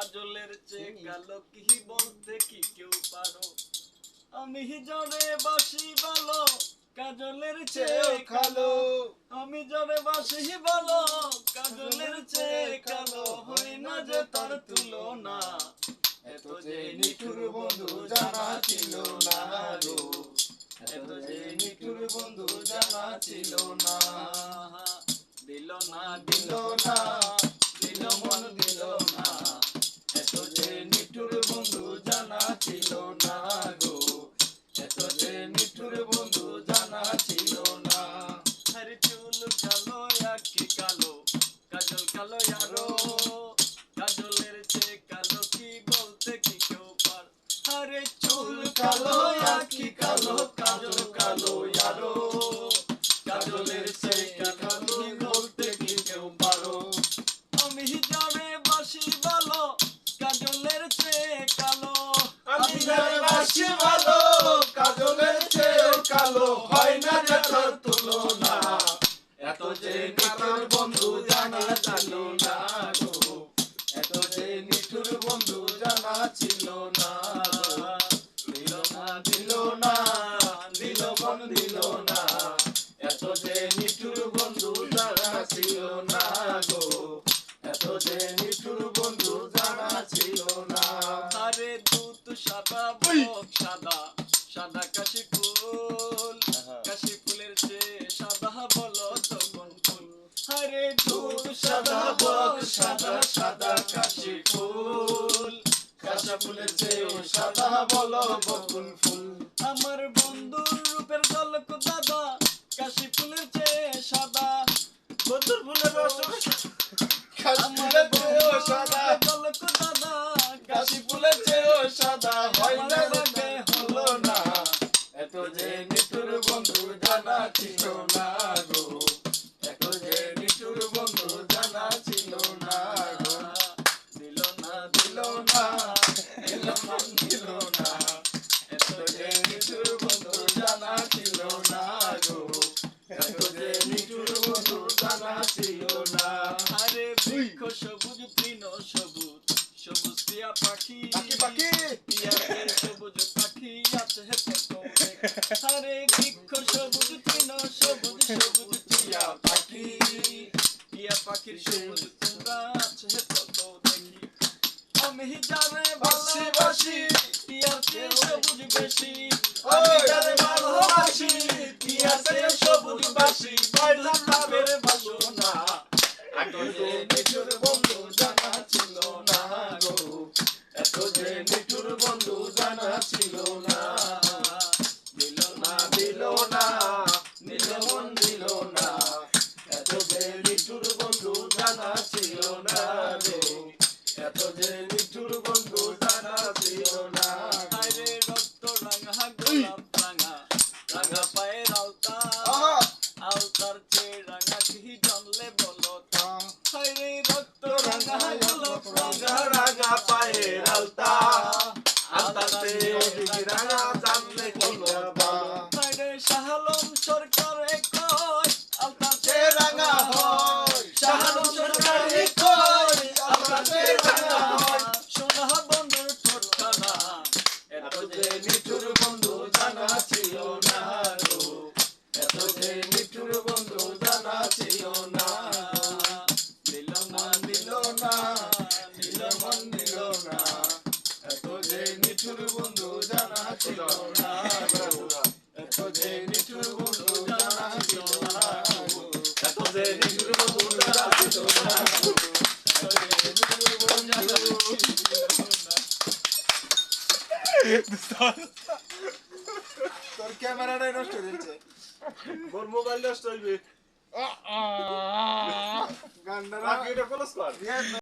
কাজলের চেয়ে কালো কি বলতে কি কেউ পারো আমি জরে বাসি ভালো কাজলের চেয়ে কালো আমি জরে বাসি ভালো কাজলের চেয়ে কালো হয় না যে তার তুলনা এত যে নিঠুর বন্ধু জানা ছিল না গো এত যে নিঠুর বন্ধু জানা ছিল না দিল না দিল না দিল মন দিল না এত যে নিঠুর বন্ধু জানা ছিল না গো এত যে নিঠুর বন্ধু জানা ছিল না আরে চুল কালো আঁখি কালো কাজল কালো আরো কাজলের চেয়ে কালো কি বলতে কি কেউ পার আরে চুল কালো আঁখি কালো কাজল কালো আরো কাজলের চেয়ে কালো কি বলতে কি কেউ পারো আমি যারে বাসি ভালো কাজলের চেয়ে কালো আমি যারে বাসি ভালো কাজলের চেয়ে কালো হয় না যে তোর তুলনা এত যে নিঠুর বন্ধু জানা ছিল না গো এত যে নিঠুর বন্ধু জানা ছিল না দিল না দিল না দিল মন দিল না এত যে নিঠুর বন্ধু জানা ছিল না গো এত যে নিঠুর বন্ধু জানা ছিল না আরে দুধ সাদা বক সাদা সাদা কাশি ফুল কাশি ফুলের চেয়ে সাদা বলো তখন ফুল আরে দুধ সাদা বক সাদা সাদা কাশি ফুল কাশি ফুলের চেয়ে সাদা বলো বকুল ফুল আমার বন্ধুর রূপের ঝলক দাদা কাশি ফুলের চেয়ে সাদা বন্ধুর ফুলের রস আমার বন্ধুর সাদা ঝলক দাদা কাশি ফুলের চেয়ে সাদা হয় না লাগে হলো না এত যে নিঠুর বন্ধু জানা ছিল না গো এত যে নিঠুর বন্ধু জানা ছিল না গো দিল না দিল না দিল মন দিল না এত যে নিঠুর বন্ধু জানা ছিল না গো এত যে নিঠুর বন্ধু জানা ছিল না আরে বৃক্ষ সবুজ তৃণ সবুজ সবুজ টিয়া পাখি পাখি টিয়াতে সবুজ পাখি আছে কত আরে বৃক্ষ সবুজ তৃণ সবুজ সবুজ টিয়া পাখি টিয়া পাখির সবুজ তোমরা আছে কত দেখি আমি যারে বাসি বাসি টিয়ার চেয়ে সবুজ বেশি আমি যারে ভালোবাসি টিয়ার চেয়ে সবুজ বাসি পাইলাম লাভের বাসনা এত যে নিঠুর বন্ধু জানা ছিল না গো এত যে নিঠুর বন্ধু জানা ছিল না দিল না দিল না দিল মন দিল না এত যে নিঠুর বন্ধু জানা ছিল না গো এত যে নিঠুর বন্ধু জানা ছিল না আরে রক্ত রাঙা গোলাপ রাঙা রাঙা পায়ের আলতা আলতার চেয়ে রাঙা কি জানলে বলো তা আরে রক্ত রাঙা গোলাপ রাঙা রাঙা পায়ের আলতা আলতাতে রাঙা জানলে কি করবা আরে শাহালম সরকার কয় আলতার সে রাঙা হয় শাহালম সরকারি কই আলতাতে রাঙা হয় সোনা বন্ধুর ঠোঁটখানা এত যে নিঠুর বন্ধু জানা ছিল না গো এত যে নিঠুর বন্ধু জানা ছিল না দিল না দিল না দিল মন দিল না এত যে নিঠুর বন্ধু জানা ছিল না গো এত যে নিঠুর বন্ধু জানা ছিল না গো এত যে নিঠুর বন্ধু জানা ছিল না গো এত যে নিঠুর বন্ধু তোর ক্যামেরাটাই নষ্ট হয়েছে মোর মোবাইল নষ্ট হইবে গানটা রাখি এটা ক্লোজ কর